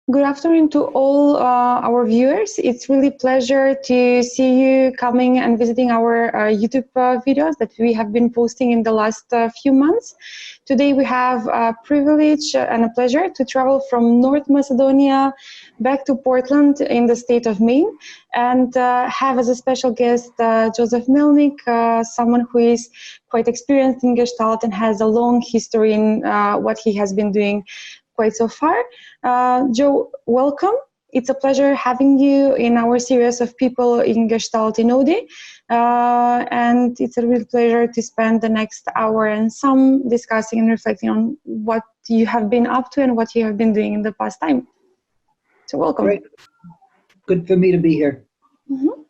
Good afternoon to all our viewers. It's really a pleasure to see you coming and visiting our YouTube videos that we have been posting in the last few months. Today we have a privilege and a pleasure to travel from North Macedonia back to Portland in the state of Maine and have as a special guest Joseph Melnick, someone who is quite experienced in Gestalt and has a long history in what he has been doing quite so far. Joe, welcome. It's a pleasure having you in our series of people in Gestalt in ODNE. And it's a real pleasure to spend the next hour and some discussing and reflecting on what you have been up to and what you have been doing in the past time. So welcome. Great. Good for me to be here. Mm-hmm.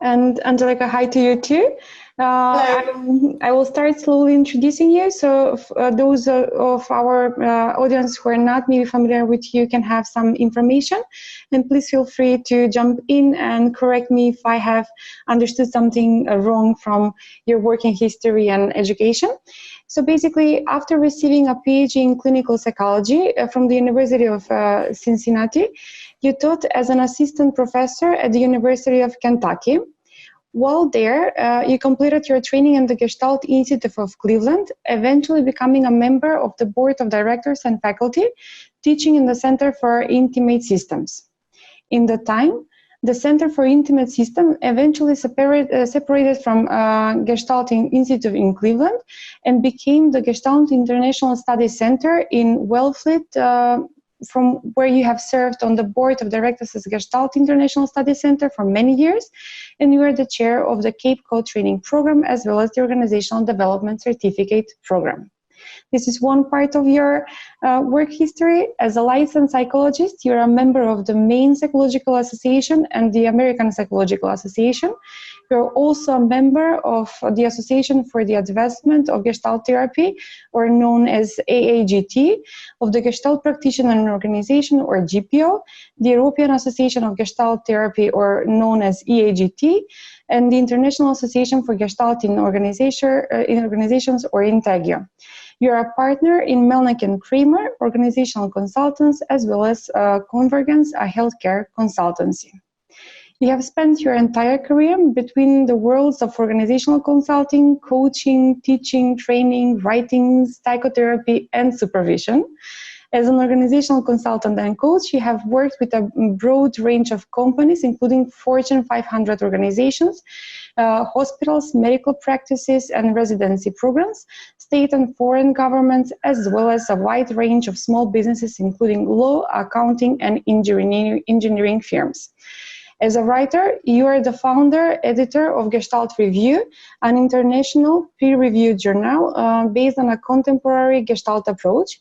And Angelica, hi to you too. I will start slowly introducing you. So those of our audience who are not maybe familiar with you can have some information. And please feel free to jump in and correct me if I have understood something wrong from your working history and education. So basically, after receiving a PhD in clinical psychology from the University of Cincinnati, you taught as an assistant professor at the University of Kentucky. While there, you completed your training in the Gestalt Institute of Cleveland, eventually becoming a member of the board of directors and faculty, teaching in the Center for Intimate Systems. In the time, the Center for Intimate Systems eventually separated from Gestalt Institute in Cleveland and became the Gestalt International Study Center in Wellfleet, from where you have served on the board of directors as Gestalt International Study Center for many years, and you are the chair of the Cape Cod Training Program as well as the Organizational Development Certificate Program. This is one part of your work history. As a licensed psychologist, you're a member of the Maine Psychological Association and the American Psychological Association. You're also a member of the Association for the Advancement of Gestalt Therapy, or known as AAGT, of the Gestalt Practitioner Organization, or GPO, the European Association of Gestalt Therapy, or known as EAGT, and the International Association for Gestalt in Organizations, or INTEGIO. You're a partner in Melnick & Kramer, organizational consultants, as well as Convergence, a healthcare consultancy. You have spent your entire career between the worlds of organizational consulting, coaching, teaching, training, writing, psychotherapy, and supervision. As an organizational consultant and coach, you have worked with a broad range of companies, including Fortune 500 organizations, hospitals, medical practices, and residency programs, state and foreign governments, as well as a wide range of small businesses, including law, accounting, and engineering firms. As a writer, you are the founder, editor of Gestalt Review, an international peer-reviewed journal based on a contemporary Gestalt approach.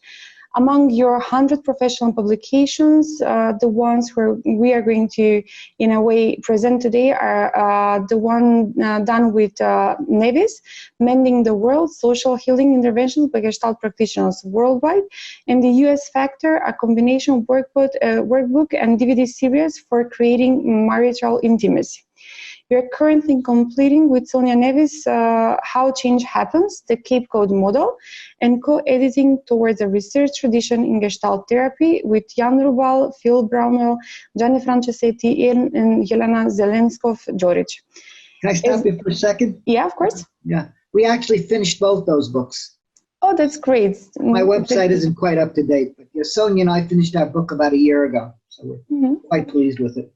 Among your 100 professional publications, the ones where we are going to, in a way, present today are the one done with Nevis, Mending the World, Social Healing Interventions by Gestalt Practitioners Worldwide, and the US Factor, a combination workbook and DVD series for creating marital intimacy. You're currently completing with Sonia Nevis How Change Happens, the Cape Cod Model, and co-editing towards a research tradition in Gestalt therapy with Jan Rubal, Phil Brownell, Gianni Franceschetti, and Jelena Zelenskov-Joric. Can I stop you for a second? Yeah, of course. Yeah, we actually finished both those books. Oh, that's great. My website isn't quite up to date, but yeah, Sonia and I finished our book about a year ago, so we're quite pleased with it.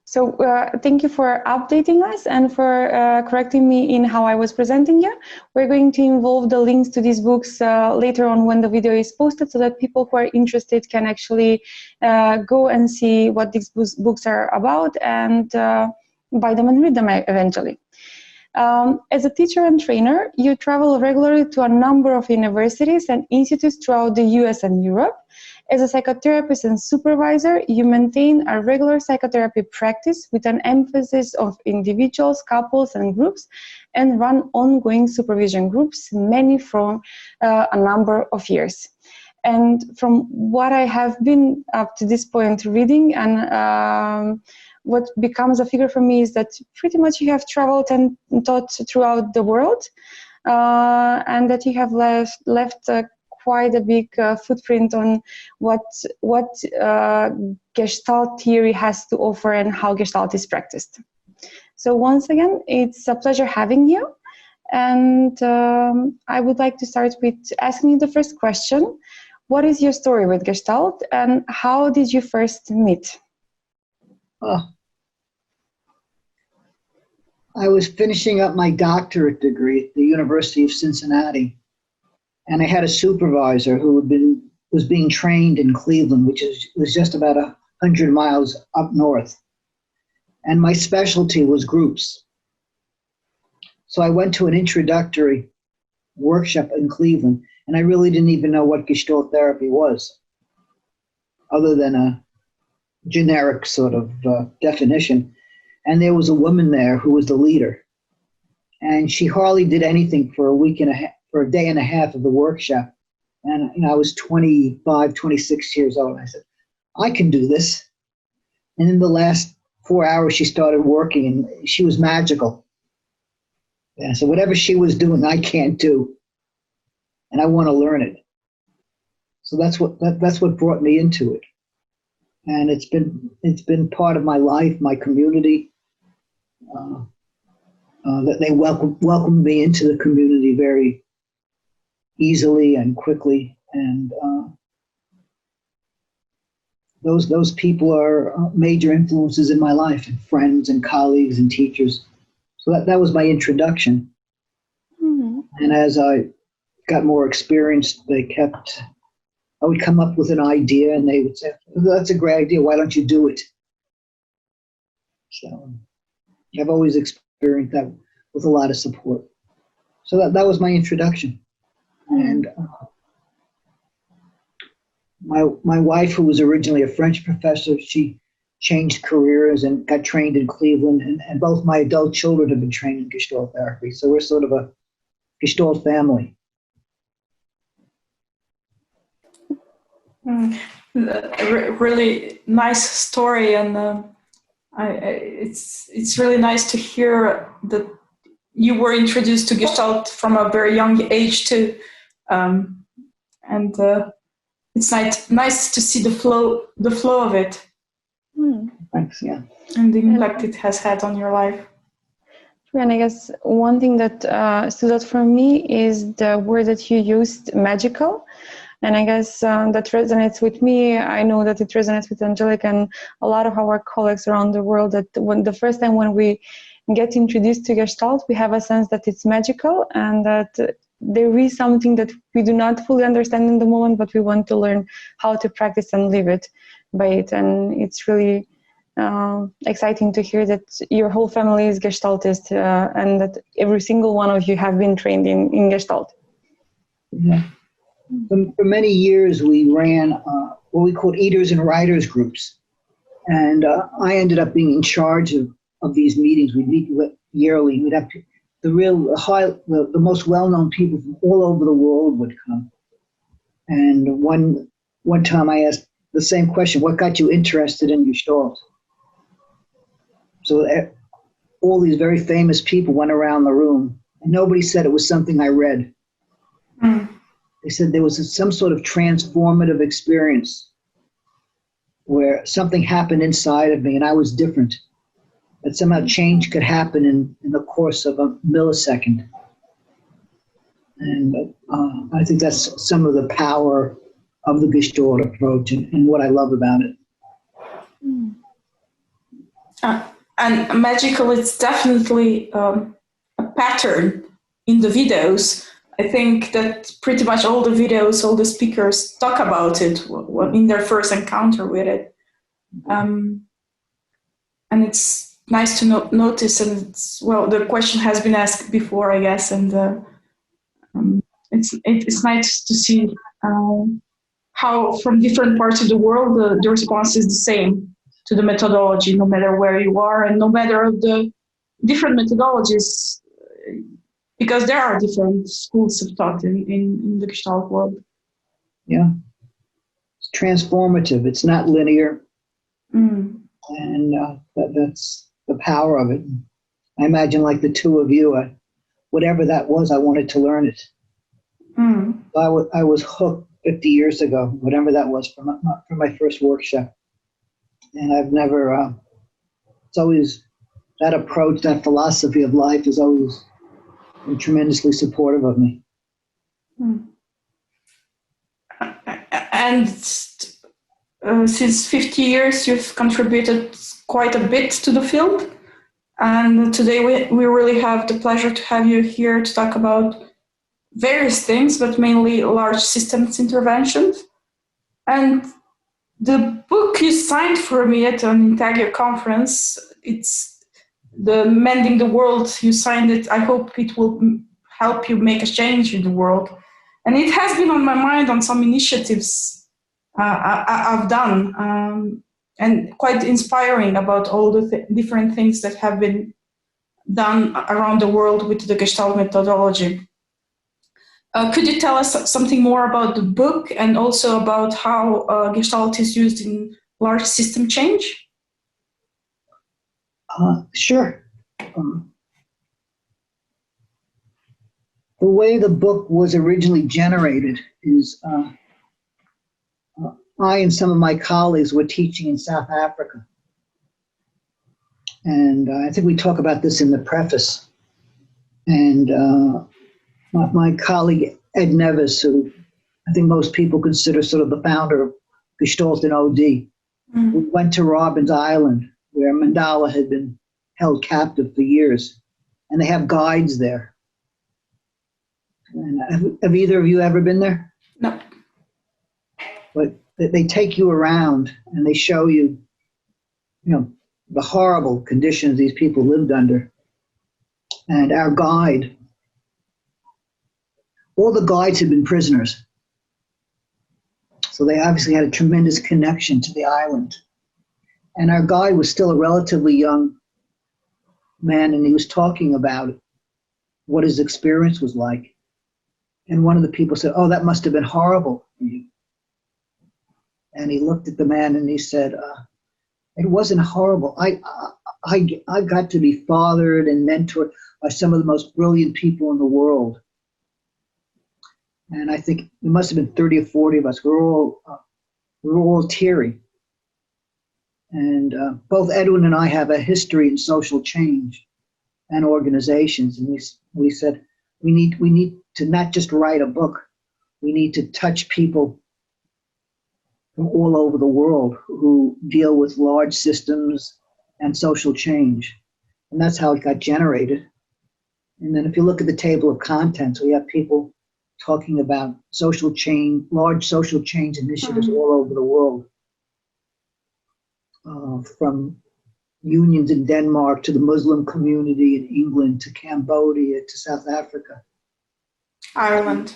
So thank you for updating us and for correcting me in how I was presenting you. We're going to involve the links to these books later on when the video is posted, so that people who are interested can actually go and see what these books are about and buy them and read them eventually. As a teacher and trainer, you travel regularly to a number of universities and institutes throughout the US and Europe. As a psychotherapist and supervisor, you maintain a regular psychotherapy practice with an emphasis of individuals, couples, and groups, and run ongoing supervision groups, many from a number of years. And from what I have been up to this point reading, and what becomes a figure for me is that pretty much you have traveled and taught throughout the world, and that you have left quite a big footprint on what Gestalt theory has to offer and how Gestalt is practiced. So once again, it's a pleasure having you. And I would like to start with asking you the first question. What is your story with Gestalt, and how did you first meet? I was finishing up my doctorate degree at the University of Cincinnati, and I had a supervisor who was being trained in Cleveland, which was just about 100 miles up north. And my specialty was groups. So I went to an introductory workshop in Cleveland, and I really didn't even know what Gestalt therapy was, other than a generic sort of definition. And there was a woman there who was the leader, and she hardly did anything for a day and a half of the workshop. And I was 25, 26 years old. I said, I can do this. And in the last 4 hours, she started working, and she was magical. And so whatever she was doing, I can't do, and I want to learn it. So that's what brought me into it, and it's been part of my life, my community. That they welcomed me into the community very easily and quickly, and those people are major influences in my life, and friends and colleagues and teachers. So that was my introduction. Mm-hmm. And as I got more experienced, I would come up with an idea, and they would say, that's a great idea, why don't you do it? So I've always experienced that with a lot of support. So that was my introduction. And my wife, who was originally a French professor, she changed careers and got trained in Cleveland, and both my adult children have been trained in Gestalt therapy. So we're sort of a Gestalt family. Really nice story, and it's really nice to hear that you were introduced to Gestalt from a very young age too, and it's nice to see the flow of it. Thanks. Yeah. And the impact it has had on your life. And I guess one thing that stood out for me is the word that you used, magical. And I guess that resonates with me. I know that it resonates with Angelica and a lot of our colleagues around the world, that when the first time when we get introduced to Gestalt, we have a sense that it's magical and that there is something that we do not fully understand in the moment, but we want to learn how to practice and live it by it. And it's really exciting to hear that your whole family is Gestaltist and that every single one of you have been trained in Gestalt. Yeah. For many years, we ran what we called eaters and writers groups. And I ended up being in charge of these meetings. We'd meet yearly. We'd have the most well-known people from all over the world would come. And one time I asked the same question, what got you interested in Gestalt? So all these very famous people went around the room, and nobody said it was something I read. They said there was some sort of transformative experience where something happened inside of me and I was different. That somehow change could happen in the course of a millisecond. And I think that's some of the power of the Gestalt approach and what I love about it. And magical, it's definitely a pattern in the videos. I think that pretty much all the videos, all the speakers talk about it in their first encounter with it. And it's nice to notice, and the question has been asked before, I guess, and it's nice to see how from different parts of the world the response is the same to the methodology, no matter where you are and no matter the different methodologies, because there are different schools of thought in the Gestalt world. Yeah. It's transformative. It's not linear. And that's the power of it. I imagine like the two of you, whatever that was, I wanted to learn it. Mm. I was hooked 50 years ago, whatever that was, from my first workshop. And I've never, it's always, that approach, that philosophy of life has always been tremendously supportive of me. Mm. And since 50 years, you've contributed quite a bit to the field. And today we really have the pleasure to have you here to talk about various things, but mainly large systems interventions. And the book you signed for me at an Intagio conference, it's the Mending the World. You signed it. I hope it will help you make a change in the world. And it has been on my mind on some initiatives I've done, and quite inspiring about all the different things that have been done around the world with the Gestalt methodology. Could you tell us something more about the book and also about how Gestalt is used in large system change? Sure. The way the book was originally generated is I and some of my colleagues were teaching in South Africa. And I think we talk about this in the preface. And my colleague, Ed Nevis, who I think most people consider sort of the founder of Gestalt and OD, we went to Robbins Island, where Mandela had been held captive for years. And they have guides there. And have either of you ever been there? No. But they take you around and they show you, the horrible conditions these people lived under. And our guide, all the guides had been prisoners. So they obviously had a tremendous connection to the island. And our guide was still a relatively young man, and he was talking about what his experience was like. And one of the people said, "Oh, that must have been horrible for you." And he looked at the man and he said, "It wasn't horrible. I got to be fathered and mentored by some of the most brilliant people in the world." And I think it must have been 30 or 40 of us. We're all teary. And both Edwin and I have a history in social change and organizations. And we said, we need to not just write a book. We need to touch people from all over the world who deal with large systems and social change. And that's how it got generated. And then if you look at the table of contents, we have people talking about social change, large social change initiatives all over the world. From unions in Denmark to the Muslim community in England to Cambodia to South Africa. Ireland,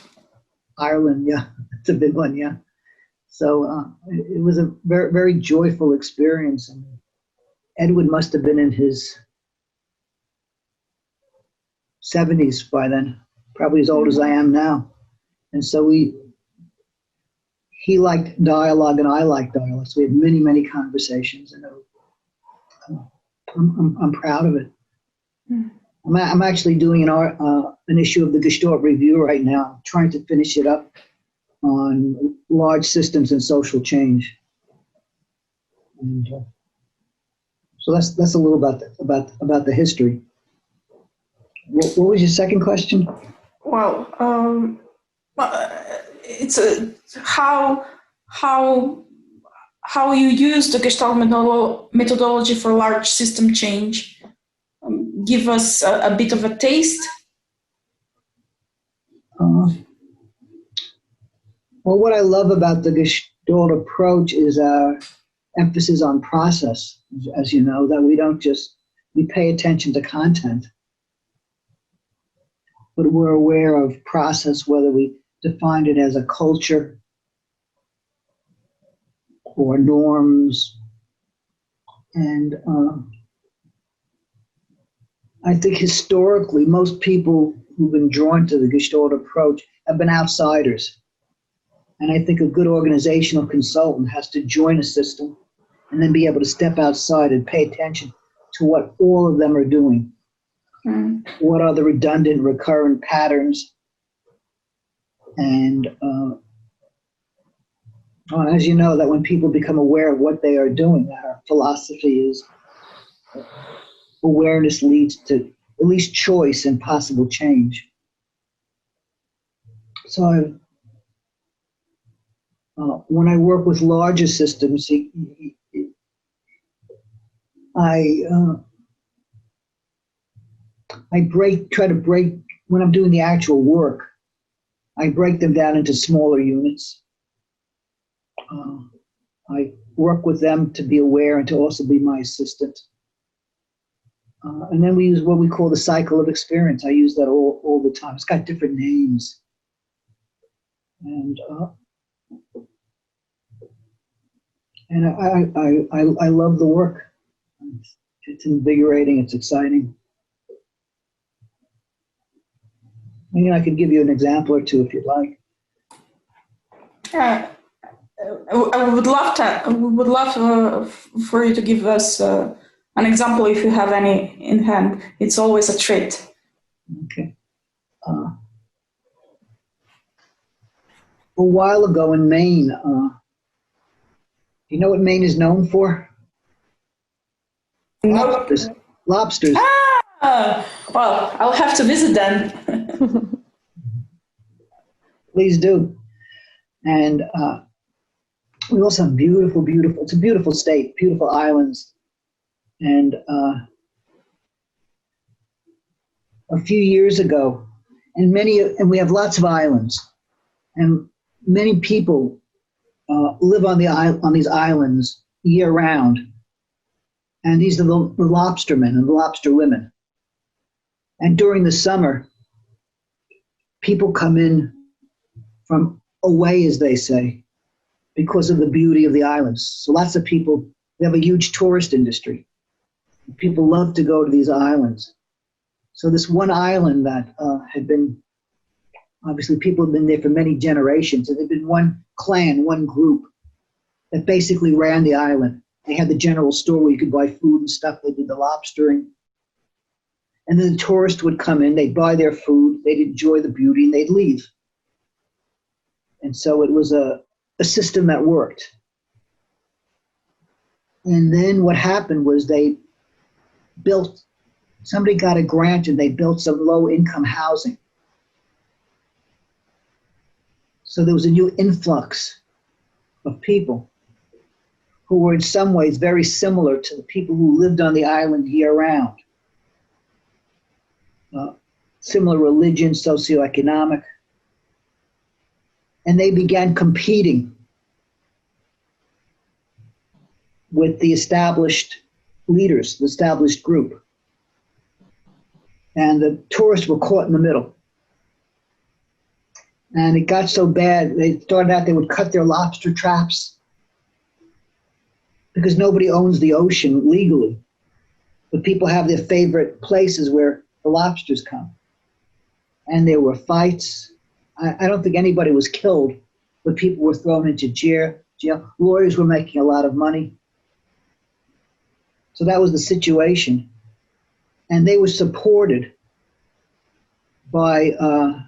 yeah, it's a big one, yeah. So it was a very, very joyful experience. And Edward must have been in his 70s by then, probably as old as I am now. And so he liked dialogue and I liked dialogue. So we had many, many conversations, and I'm proud of it. I'm actually doing an issue of the Gestalt Review right now, trying to finish it up on large systems and social change. And so that's a little about the history. What was your second question? Well, it's how you use the Gestalt methodology for large system change. Give us a bit of a taste. Well, what I love about the Gestalt approach is our emphasis on process, as you know, that we pay attention to content, but we're aware of process, whether we define it as a culture or norms. And I think historically, most people who've been drawn to the Gestalt approach have been outsiders. And I think a good organizational consultant has to join a system and then be able to step outside and pay attention to what all of them are doing. What are the redundant, recurrent patterns? And as you know, that when people become aware of what they are doing, our philosophy is awareness leads to at least choice and possible change. So when I work with larger systems, I try to break, when I'm doing the actual work, I break them down into smaller units. I work with them to be aware and to also be my assistant. And then we use what we call the cycle of experience. I use that all the time. It's got different names. And I love the work. It's invigorating, it's exciting. Maybe I could give you an example or two if you'd like. I would love to. We would love for you to give us an example if you have any in hand. It's always a treat. Okay. A while ago in Maine, you know what Maine is known for? Lobsters. Lobsters. Ah, well, I'll have to visit then. Please do. And we also have beautiful, it's a beautiful state, beautiful islands. And a few years ago, and we have lots of islands, and many people live on these islands year round. And these are the lobstermen and the lobster women. And during the summer, people come in from away, as they say, because of the beauty of the islands. So lots of people, we have a huge tourist industry. People love to go to these islands. So this one island that had been, obviously people have been there for many generations, and there'd been one clan, one group that basically ran the island. They had the general store where you could buy food and stuff. They did the lobstering. And then the tourists would come in, they'd buy their food, they'd enjoy the beauty, and they'd leave. And so it was a system that worked. And then what happened was somebody got a grant and they built some low-income housing. So there was a new influx of people who were in some ways very similar to the people who lived on the island year-round. Similar religion, socioeconomic. And they began competing with the established leaders, the established group. And the tourists were caught in the middle. And it got so bad, they started out, they would cut their lobster traps because nobody owns the ocean legally. But people have their favorite places where the lobsters come. And there were fights. I don't think anybody was killed, but people were thrown into jail. Lawyers were making a lot of money. So that was the situation. And they were supported by a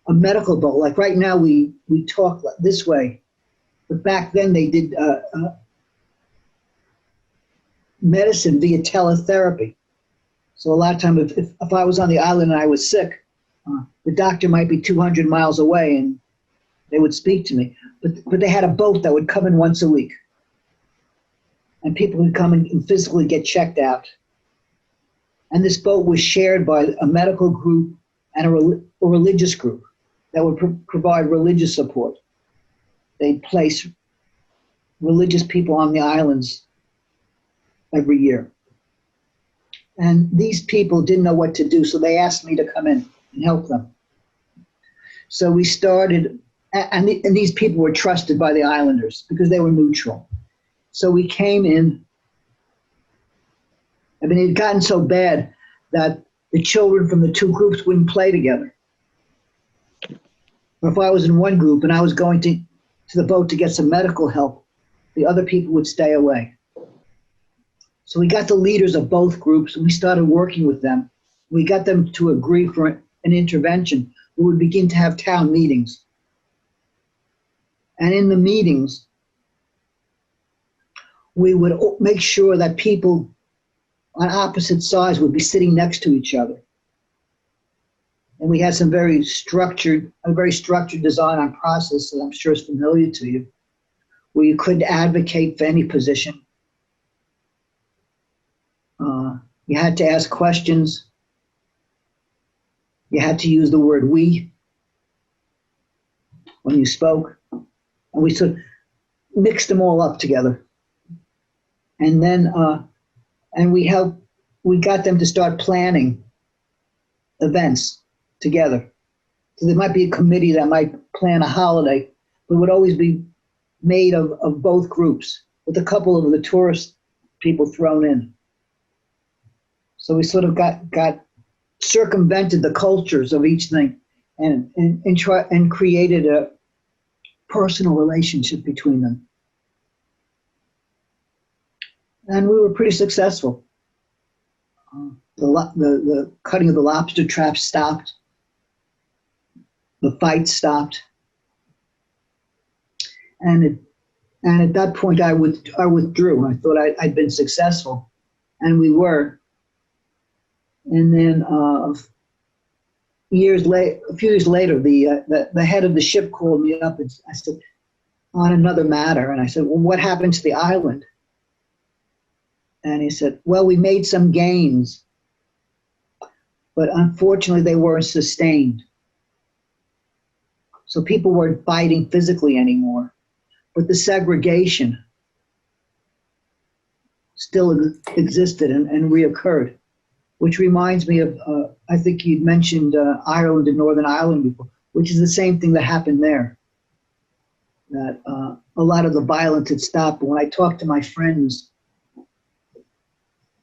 medical boat. Like right now we talk this way, but back then they did medicine via teletherapy. So a lot of times if I was on the island and I was sick, the doctor might be 200 miles away and they would speak to me. But they had a boat that would come in once a week. And people would come and physically get checked out. And this boat was shared by a medical group and a religious group that would provide religious support. They'd place religious people on the islands every year. And these people didn't know what to do, so they asked me to come in and help them. So we started, and these people were trusted by the islanders because they were neutral. So we came in. I mean, it had gotten so bad that the children from the two groups wouldn't play together. Or if I was in one group and I was going to the boat to get some medical help, the other people would stay away. So we got the leaders of both groups and we started working with them. We got them to agree for an intervention we would begin to have town meetings. And in the meetings, we would make sure that people on opposite sides would be sitting next to each other. And we had a very structured design on process that I'm sure is familiar to you, where you couldn't advocate for any position. You had to ask questions. You had to use the word we when you spoke. And we sort of mixed them all up together. And then we got them to start planning events together. So there might be a committee that might plan a holiday, but it would always be made of both groups, with a couple of the tourist people thrown in. So we sort of got circumvented the cultures of each thing and created a personal relationship between them. And we were pretty successful. The cutting of the lobster traps stopped. The fight stopped. And at that point, I withdrew. I thought I'd been successful, and we were. And then a few years later, the head of the ship called me up, and I said, on another matter. And I said, well, what happened to the island? And he said, well, we made some gains, but unfortunately they weren't sustained. So people weren't fighting physically anymore, but the segregation still existed and reoccurred, which reminds me of, I think you'd mentioned Ireland and Northern Ireland before, which is the same thing that happened there. That a lot of the violence had stopped. But when I talk to my friends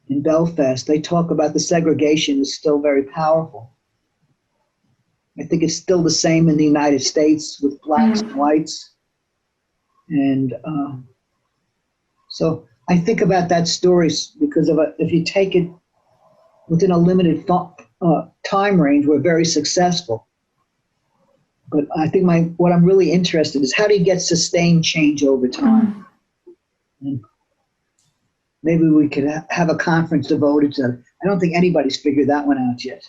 in Belfast, they talk about the segregation is still very powerful. I think it's still the same in the United States with blacks and whites. And so I think about that story because if you take it within a limited time range, we're very successful. But I think what I'm really interested in is how do you get sustained change over time? And maybe we could have a conference devoted to it. I don't think anybody's figured that one out yet.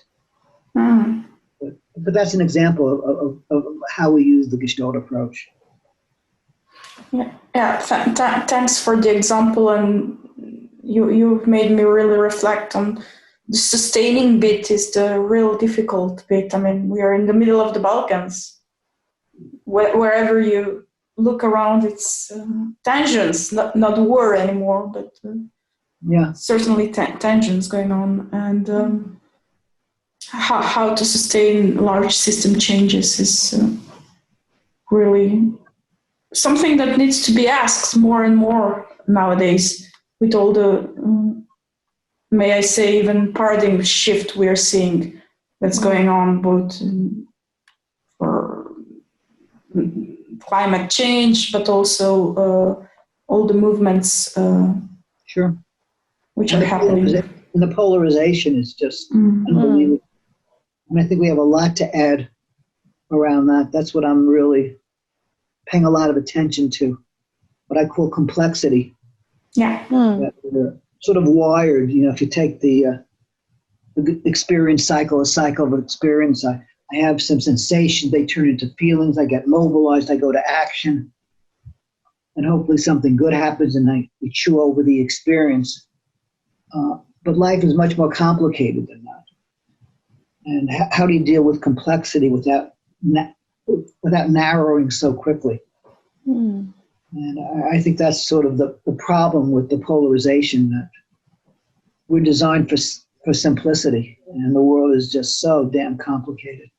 But that's an example of how we use the Gestalt approach. Yeah. Thanks for the example, and you've made me really reflect on the sustaining bit is the real difficult bit. I mean, we are in the middle of the Balkans. Wherever you look around, it's tensions, not war anymore, but certainly tensions going on. And how to sustain large system changes is really something that needs to be asked more and more nowadays with all the, may I say, even paradigm shift we're seeing that's going on both for climate change, but also all the movements which are happening. And the polarization is just unbelievable. And I think we have a lot to add around that. That's what I'm really paying a lot of attention to, what I call complexity. Yeah. That we're sort of wired, if you take the experience cycle, a cycle of experience, I have some sensations, they turn into feelings, I get mobilized, I go to action, and hopefully something good happens and I chew over the experience. But life is much more complicated than that. And how do you deal with complexity without narrowing so quickly? And I think that's sort of the problem with the polarization, that we're designed for simplicity, and the world is just so damn complicated.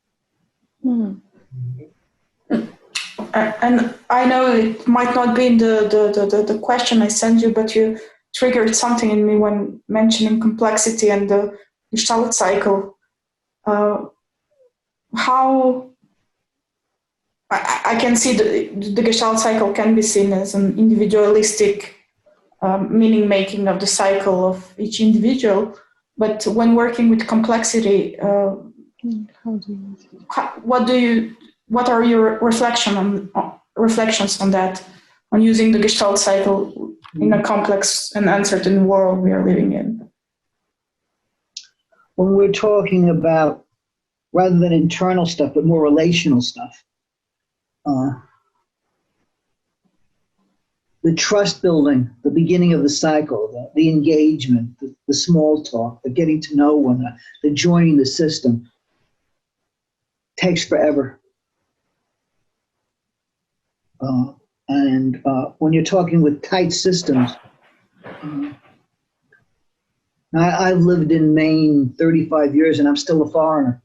And I know it might not be in the question I sent you, but you triggered something in me when mentioning complexity and the Gestalt cycle. How I can see the Gestalt cycle can be seen as an individualistic meaning making of the cycle of each individual, but when working with complexity, What are your reflections on that, on using the Gestalt cycle in a complex and uncertain world we are living in? When we're talking about, rather than internal stuff, but more relational stuff, the trust building, the beginning of the cycle, the engagement, the small talk, the getting to know one another, the joining the system, takes forever. And when you're talking with tight systems, I've lived in Maine 35 years and I'm still a foreigner.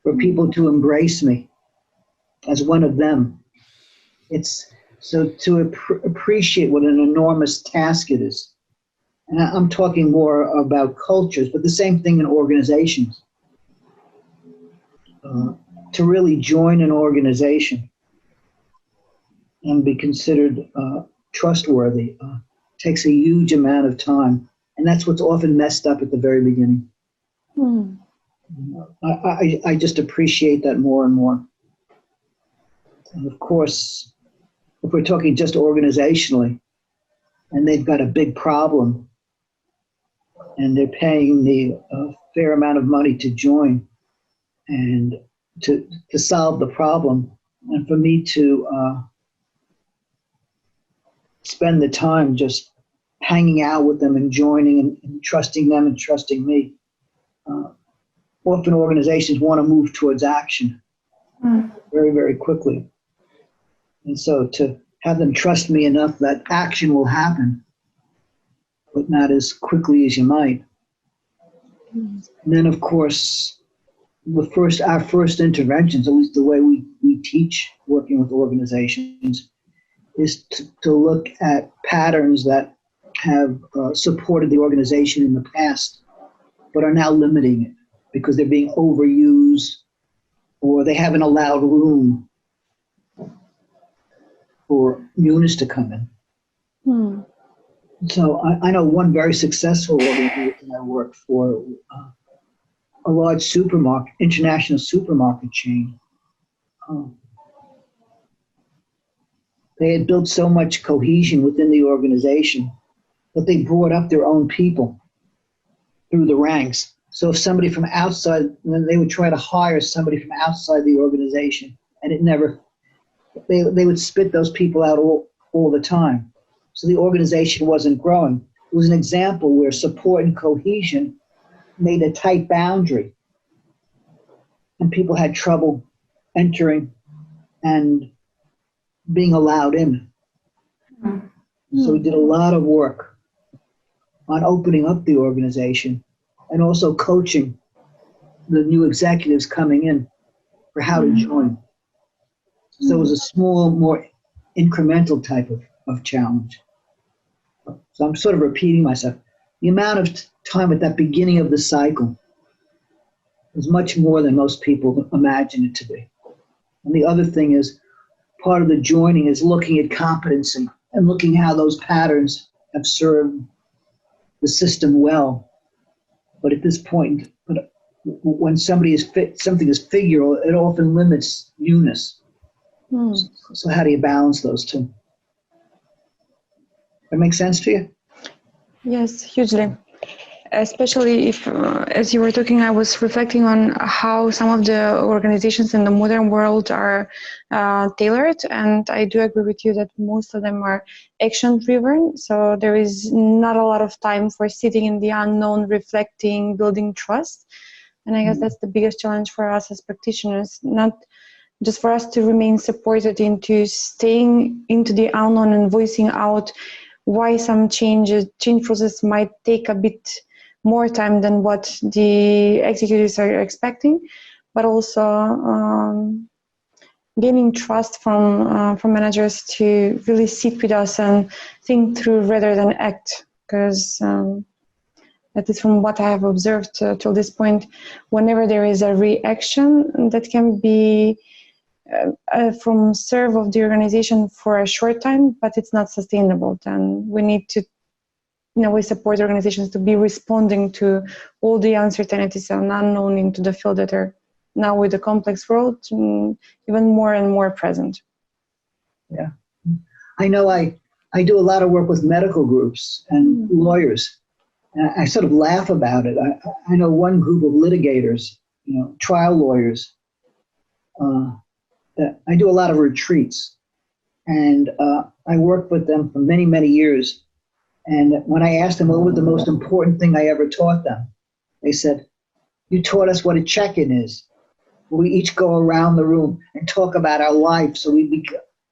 For people to embrace me as one of them, it's so to appreciate what an enormous task it is. And I'm talking more about cultures, but the same thing in organizations. To really join an organization and be considered trustworthy takes a huge amount of time. And that's what's often messed up at the very beginning. I just appreciate that more and more. And of course, if we're talking just organizationally, and they've got a big problem, and they're paying me a fair amount of money to join, and to solve the problem, and for me to spend the time just hanging out with them and joining and trusting them and trusting me. Often organizations want to move towards action very, very quickly. And so to have them trust me enough that action will happen, but not as quickly as you might. And then, of course, our first interventions, at least the way we teach working with organizations, is to look at patterns that have supported the organization in the past, but are now limiting it because they're being overused or they haven't allowed room for newness to come in. So I know one very successful organization I worked for, a large supermarket, international supermarket chain. They had built so much cohesion within the organization that they brought up their own people through the ranks. So if somebody from outside, then they would try to hire somebody from outside the organization, and it never, they would spit those people out all the time. So the organization wasn't growing. It was an example where support and cohesion made a tight boundary, and people had trouble entering and being allowed in. So we did a lot of work on opening up the organization and also coaching the new executives coming in for how to join. So it was a small, more incremental type of challenge. So I'm sort of repeating myself. The amount of time at that beginning of the cycle is much more than most people imagine it to be. And the other thing is, part of the joining is looking at competency and looking how those patterns have served the system well. But at this point, when something is figural, it often limits newness. So how do you balance those two? That make sense to you? Yes, hugely. Especially if, as you were talking, I was reflecting on how some of the organizations in the modern world are tailored, and I do agree with you that most of them are action-driven, so there is not a lot of time for sitting in the unknown, reflecting, building trust, and I guess that's the biggest challenge for us as practitioners, not just for us to remain supported into staying into the unknown and voicing out why some change process might take a bit more time than what the executives are expecting, but also gaining trust from managers to really sit with us and think through rather than act. Because that is from what I have observed till this point, whenever there is a reaction that can be from serve of the organization for a short time, but it's not sustainable, then we need to in a way support organizations to be responding to all the uncertainties and unknown into the field that are now with the complex world even more and more present. Yeah. I know I do a lot of work with medical groups and lawyers. And I sort of laugh about it. I know one group of litigators, trial lawyers. I do a lot of retreats. And I worked with them for many, many years. And when I asked them what was the most important thing I ever taught them, they said, "You taught us what a check-in is. We each go around the room and talk about our life, so we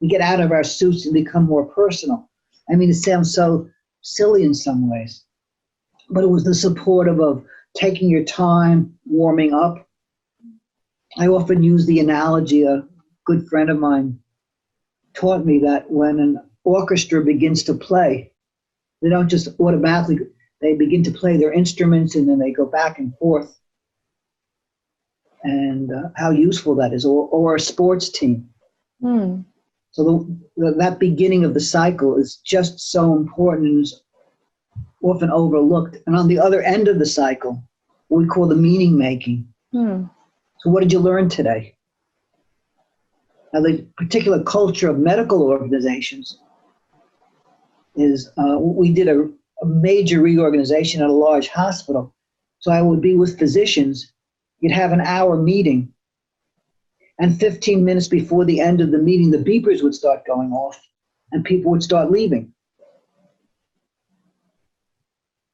get out of our suits and become more personal." I mean, it sounds so silly in some ways, but it was the support of taking your time, warming up. I often use the analogy, a good friend of mine taught me that when an orchestra begins to play, they don't just automatically, they begin to play their instruments and then they go back and forth. And how useful that is, or a sports team. So that beginning of the cycle is just so important and is often overlooked. And on the other end of the cycle, what we call the meaning making. So what did you learn today? Now, the particular culture of medical organizations is, we did a major reorganization at a large hospital. So I would be with physicians. You'd have an hour meeting, and 15 minutes before the end of the meeting, the beepers would start going off, and people would start leaving.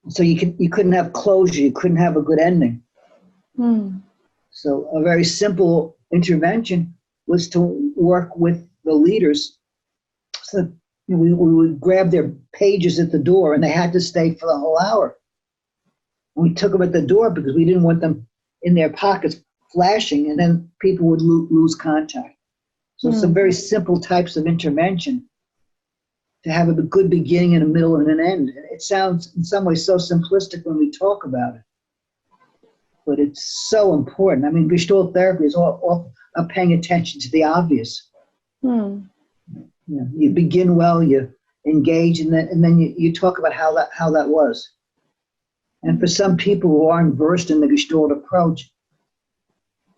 So you couldn't have closure, you couldn't have a good ending. So a very simple intervention was to work with the leaders. So we would grab their pages at the door, and they had to stay for the whole hour. And we took them at the door because we didn't want them in their pockets flashing, and then people would lose contact. So some very simple types of intervention to have a good beginning and a middle and an end. It sounds in some ways so simplistic when we talk about it, but it's so important. I mean, Gestalt therapy is all paying attention to the obvious. You begin well, you engage, and then you talk about how that was. And for some people who aren't versed in the Gestalt approach,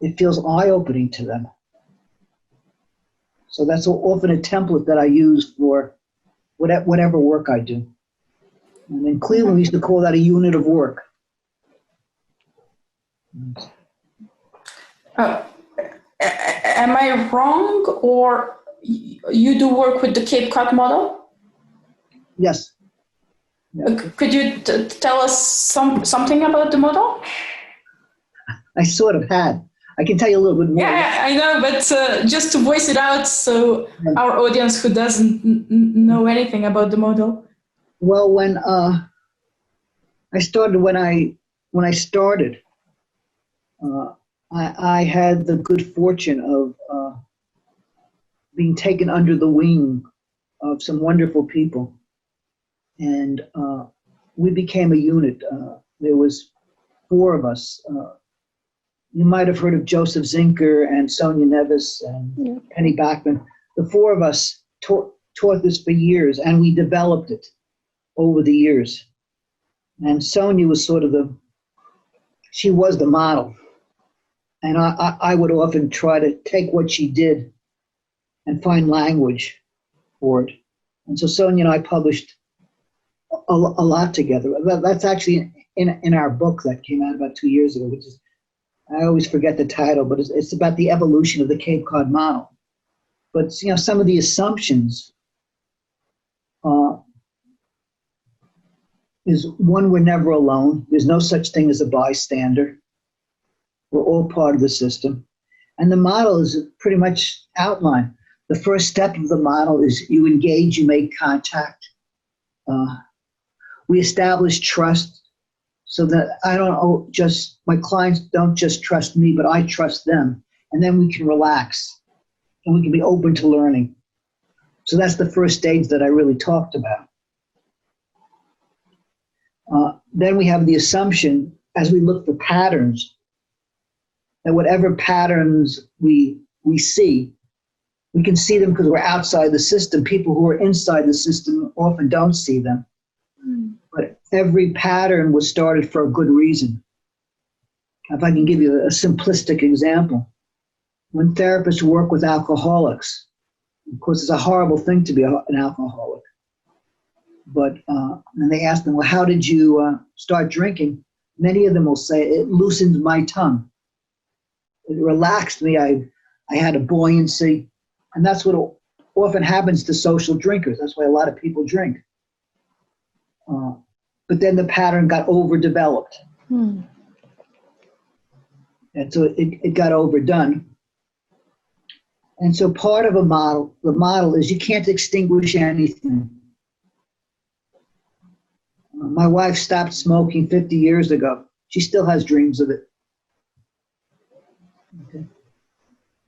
it feels eye-opening to them. So that's often a template that I use for whatever work I do. And in Cleveland, we used to call that a unit of work. Am I wrong, or you do work with the Cape Cod Model? Yes. Could you tell us something about the model? I sort of had. I can tell you a little bit more. Yeah, I know, but just to voice it out so our audience who doesn't know anything about the model. Well, when I started, I had the good fortune of being taken under the wing of some wonderful people. And we became a unit. There was 4 of us. You might have heard of Joseph Zinker and Sonia Nevis and Penny Bachman. The 4 of us taught this for years, and we developed it over the years. And Sonia was she was the model. And I would often try to take what she did and find language for it. And so Sonia and I published a lot together. That's actually in our book that came out about 2 years ago, which is, I always forget the title, but it's about the evolution of the Cape Cod model. But some of the assumptions is, one, we're never alone. There's no such thing as a bystander. We're all part of the system. And the model is pretty much outlined. The first step of the model is you engage, you make contact. We establish trust so that my clients don't just trust me, but I trust them. And then we can relax and we can be open to learning. So that's the first stage that I really talked about. Then we have the assumption, as we look for patterns, that whatever patterns we see, we can see them because we're outside the system. People who are inside the system often don't see them. But every pattern was started for a good reason. If I can give you a simplistic example, when therapists work with alcoholics, of course, it's a horrible thing to be an alcoholic. But and they ask them, well, how did you start drinking? Many of them will say, it loosened my tongue. It relaxed me. I had a buoyancy. And that's what often happens to social drinkers. That's why a lot of people drink. But then the pattern got overdeveloped. And so it got overdone. And so part of the model is you can't extinguish anything. My wife stopped smoking 50 years ago. She still has dreams of it. Okay.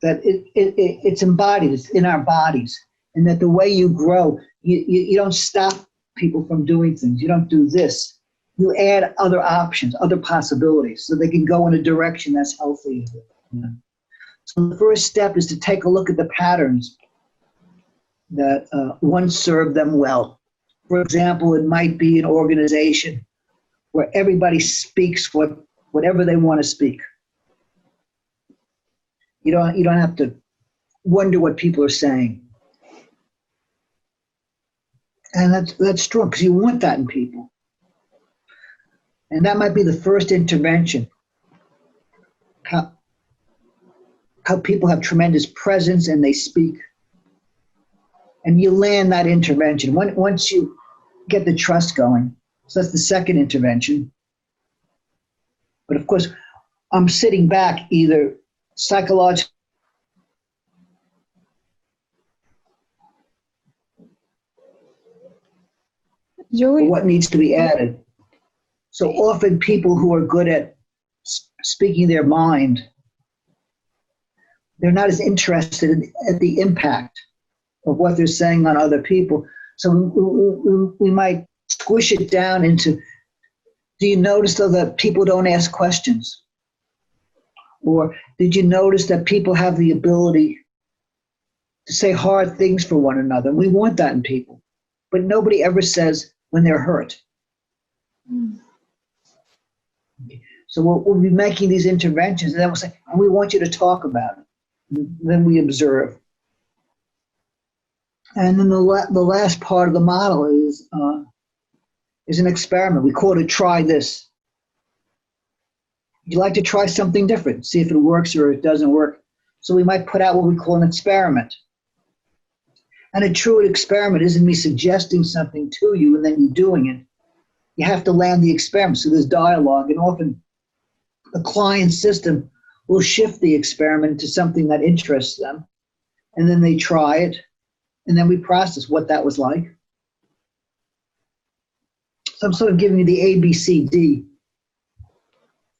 That it's embodied, it's in our bodies. And that the way you grow, you don't stop people from doing things. You don't do this. You add other options, other possibilities, so they can go in a direction that's healthy. Yeah. So the first step is to take a look at the patterns that once served them well. For example, it might be an organization where everybody speaks whatever they want to speak. You don't have to wonder what people are saying. And that's strong, because you want that in people. And that might be the first intervention. How people have tremendous presence and they speak. And you land that intervention. Once you get the trust going, so that's the second intervention. But of course, I'm sitting back either psychologically, Joey, what needs to be added. So often people who are good at speaking their mind, they're not as interested in the impact of what they're saying on other people. So we might squish it down into, do you notice though that people don't ask questions? Or did you notice that people have the ability to say hard things for one another? We want that in people, but nobody ever says when they're hurt. So we'll be making these interventions, and then we'll say, and we want you to talk about it. And then we observe. And then the last part of the model is an experiment. We call it try this. You'd like to try something different, see if it works or it doesn't work. So we might put out what we call an experiment. And a true experiment isn't me suggesting something to you and then you doing it. You have to land the experiment. So there's dialogue, and often the client system will shift the experiment to something that interests them. And then they try it, and then we process what that was like. So I'm sort of giving you the ABCD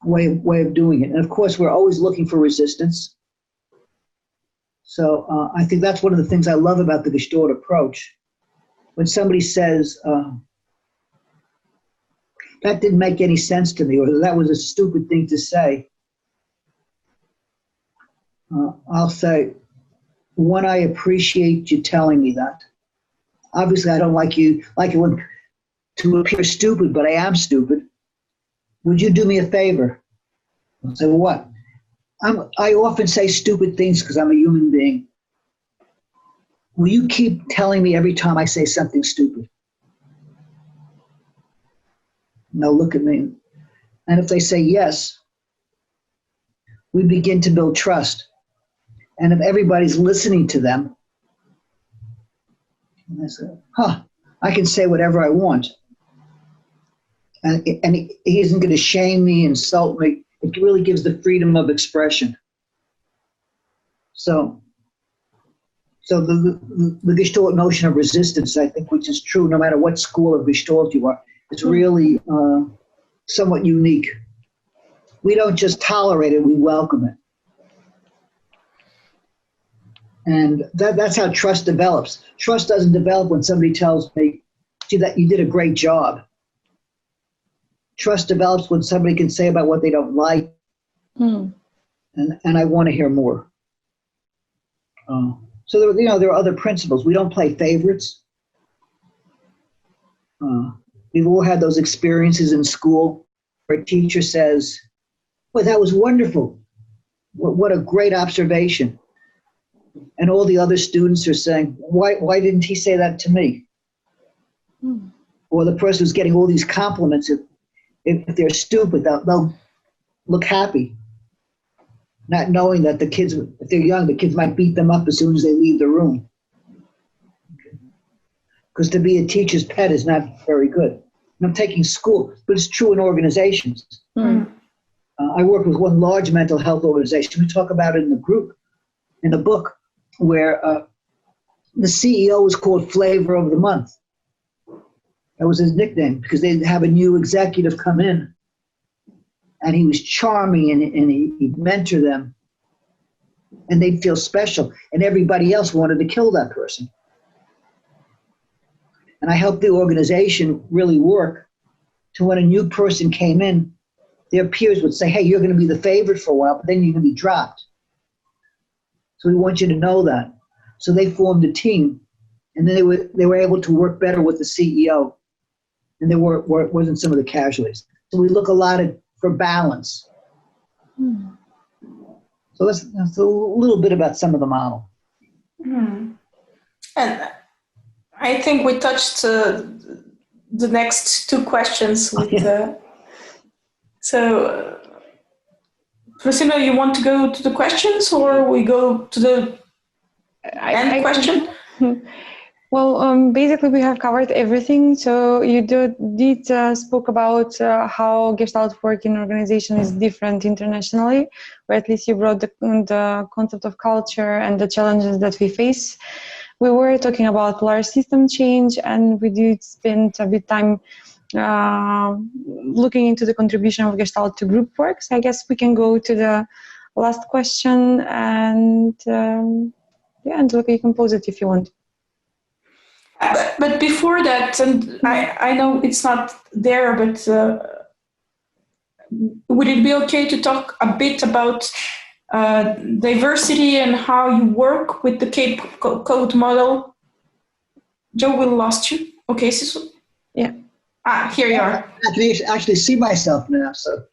way of doing it. And of course, we're always looking for resistance. So I think that's one of the things I love about the Gestalt approach. When somebody says, that didn't make any sense to me, or that was a stupid thing to say, I'll say, one, I appreciate you telling me that. Obviously, I don't like it when to appear stupid, but I am stupid. Would you do me a favor? I'll say, well, what? I often say stupid things because I'm a human being. Will you keep telling me every time I say something stupid? Now look at me. And if they say yes, we begin to build trust. And if everybody's listening to them, and I say, I can say whatever I want. And he isn't going to shame me, insult me. It really gives the freedom of expression. So the Gestalt notion of resistance, I think, which is true no matter what school of Gestalt you are, is really somewhat unique. We don't just tolerate it, we welcome it. And that's how trust develops. Trust doesn't develop when somebody tells me, gee, that you did a great job. Trust develops when somebody can say about what they don't like, and I want to hear more. So there are other principles. We don't play favorites. We've all had those experiences in school where a teacher says, "Well, that was wonderful. What a great observation." And all the other students are saying, why didn't he say that to me? Or the person who's getting all these compliments, if they're stupid, they'll look happy, not knowing that the kids, if they're young, the kids might beat them up as soon as they leave the room. Because to be a teacher's pet is not very good. And I'm taking school, but it's true in organizations. I work with one large mental health organization. We talk about it in the book, where the CEO was called Flavor of the Month. That was his nickname, because they'd have a new executive come in, and he was charming, and he'd mentor them, and they'd feel special, and everybody else wanted to kill that person. And I helped the organization really work to when a new person came in, their peers would say, "Hey, you're going to be the favorite for a while, but then you're going to be dropped. So we want you to know that." So they formed a team, and then they were able to work better with the CEO, and there wasn't some of the casualties. So we look a lot for balance. So that's a little bit about some of the model. And I think we touched the next two questions with so. Priscilla, you want to go to the questions, or we go to the end question? Well, basically we have covered everything. So you did spoke about how Gestalt work in organization is different internationally, or at least you brought the concept of culture and the challenges that we face. We were talking about large system change, and we did spend a bit time looking into the contribution of Gestalt to group work. So I guess we can go to the last question, and Angelica, you can pose it if you want. But before that, and I know it's not there, but would it be okay to talk a bit about diversity and how you work with the Cape Cod Model? Joe, we lost you. Okay, so yeah. Here you are. I can actually see myself now, so.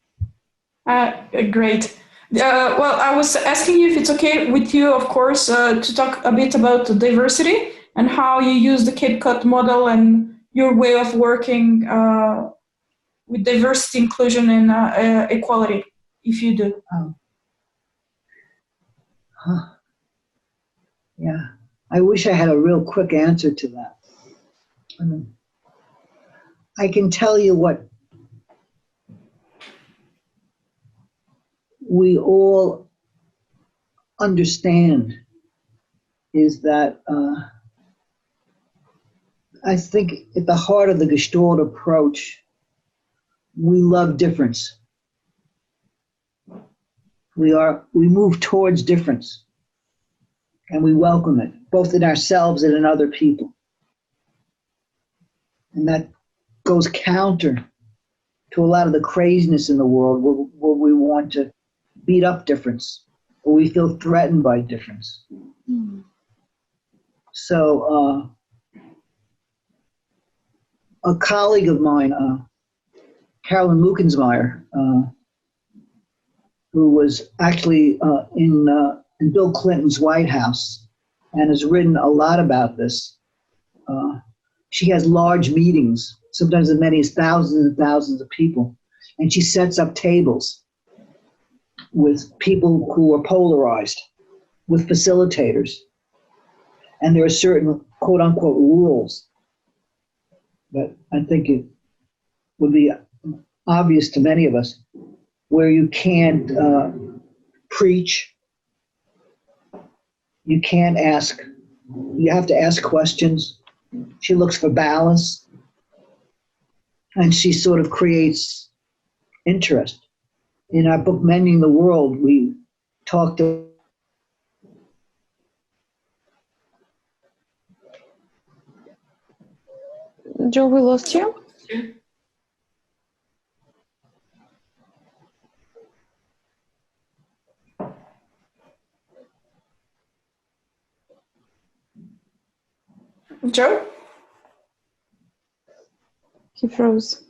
Great. Well, I was asking you if it's okay with you, of course, to talk a bit about diversity and how you use the Cape Cod model and your way of working with diversity, inclusion, and equality, if you do. Yeah, I wish I had a real quick answer to that. I can tell you what we all understand is that I think at the heart of the Gestalt approach, we love difference. We move towards difference, and we welcome it, both in ourselves and in other people. And that goes counter to a lot of the craziness in the world where we want to beat up difference, or we feel threatened by difference. So a colleague of mine, Carolyn Lukensmeyer, who was actually in Bill Clinton's White House and has written a lot about this. She has large meetings, sometimes as many as thousands and thousands of people, and she sets up tables with people who are polarized, with facilitators. And there are certain quote-unquote rules that I think it would be obvious to many of us, where you can't preach, you can't ask, you have to ask questions. She looks for balance, and she sort of creates interest. In our book, Mending the World, we talked about Joe, we lost you. Joe? He froze.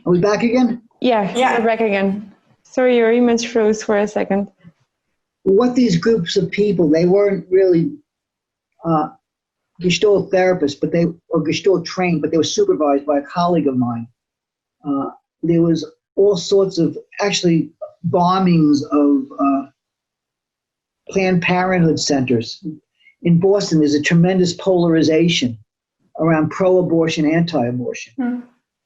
Are we back again? Yeah, we're back again. Sorry, your image froze for a second. What these groups of people, they weren't really Gestalt therapists, but or Gestalt trained, but they were supervised by a colleague of mine. There was all sorts of, actually, bombings of Planned Parenthood centers. In Boston, there's a tremendous polarization around pro-abortion, anti-abortion.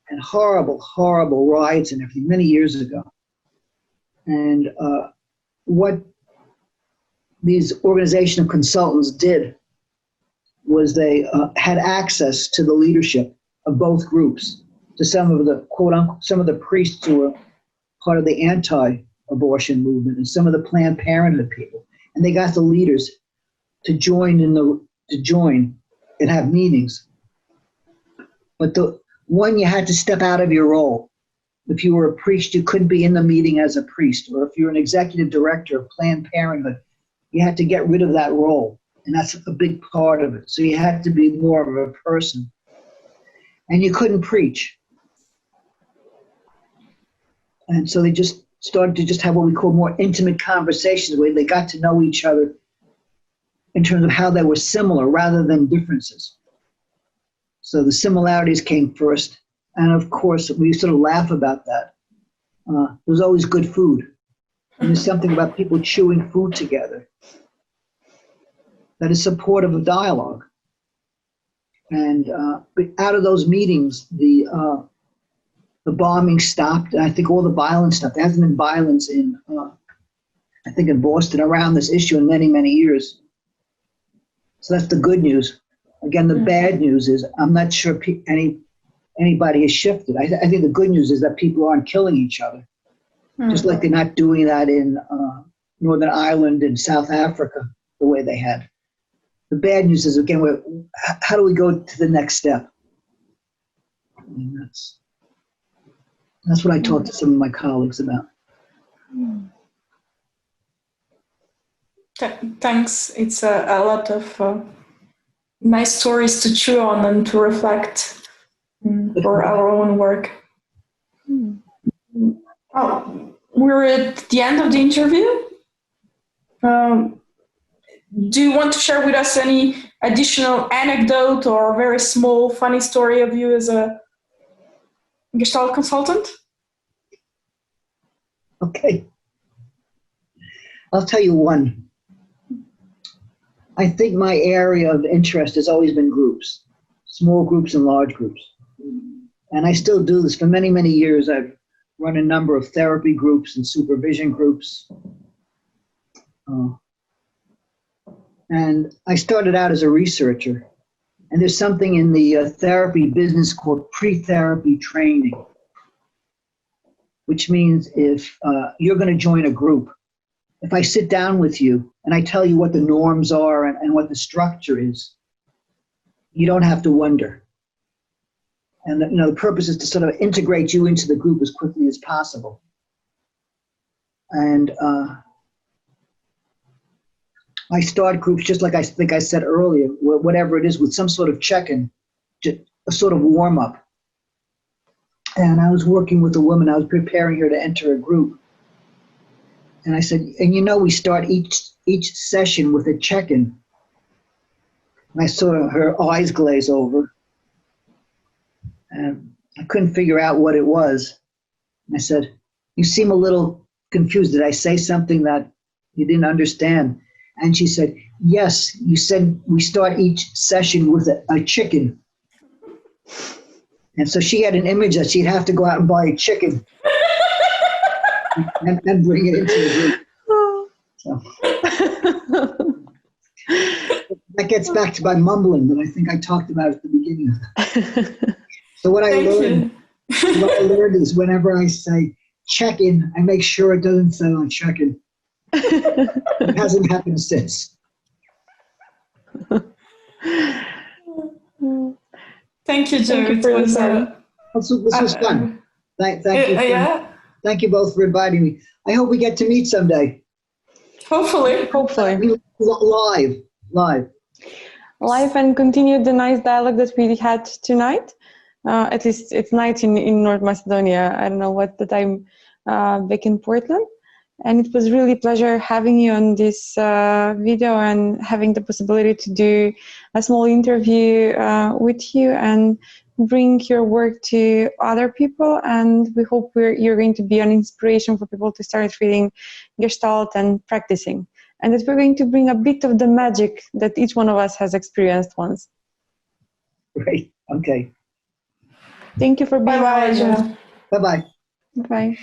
And horrible, horrible riots and everything many years ago. And what these organizational consultants did was they had access to the leadership of both groups, to some of the quote unquote, some of the priests who were part of the anti-abortion movement and some of the Planned Parenthood people. And they got the leaders to join and have meetings. But you had to step out of your role. If you were a priest, you couldn't be in the meeting as a priest. Or if you're an executive director of Planned Parenthood, you had to get rid of that role. And that's a big part of it. So you had to be more of a person. And you couldn't preach. And so they just started to just have what we call more intimate conversations where they got to know each other in terms of how they were similar rather than differences. So the similarities came first. And of course, we sort of laugh about that. There's always good food. And there's something about people chewing food together that is supportive of dialogue. And out of those meetings, the bombing stopped. And I think all the violence stopped. There hasn't been violence in, I think, in Boston around this issue in many, many years. So that's the good news. Again, the bad news is I'm not sure anybody has shifted. I think the good news is that people aren't killing each other, just like they're not doing that in Northern Ireland and South Africa the way they had. The bad news is, again, how do we go to the next step? And that's what I talked to some of my colleagues about. Thanks. It's a lot of nice stories to chew on and to reflect for our own work. Oh, we're at the end of the interview. Do you want to share with us any additional anecdote or very small funny story of you as a Gestalt consultant? Okay. I'll tell you one. I think my area of interest has always been groups, small groups and large groups. And I still do this. For many, many years, I've run a number of therapy groups and supervision groups. And I started out as a researcher. And there's something in the therapy business called pre-therapy training, which means if you're going to join a group, if I sit down with you and I tell you what the norms are and what the structure is, you don't have to wonder. And the purpose is to sort of integrate you into the group as quickly as possible. And I start groups just like I think I said earlier, whatever it is, with some sort of check-in, a sort of warm-up. And I was working with a woman, I was preparing her to enter a group. And I said, and we start each session with a check-in. And I saw her eyes glaze over. And I couldn't figure out what it was. And I said, you seem a little confused. Did I say something that you didn't understand? And she said, yes, you said we start each session with a chicken. And so she had an image that she'd have to go out and buy a chicken and bring it into the group. So that gets back to my mumbling that I think I talked about at the beginning. So what I learned is whenever I say check-in, I make sure it doesn't sound like check-in. It hasn't happened since. Thank you, Joe. Thank you for your time. This was fun. Thank you. Yeah. Thank you both for inviting me. I hope we get to meet someday. Hopefully. Live. And continue the nice dialogue that we had tonight. At least it's night in North Macedonia. I don't know what the time back in Portland. And it was really a pleasure having you on this video and having the possibility to do a small interview with you and bring your work to other people. And we hope you're going to be an inspiration for people to start reading Gestalt and practicing. And that we're going to bring a bit of the magic that each one of us has experienced once. Great. Okay. Thank you for being Bye-bye, here. Bye-bye. Bye.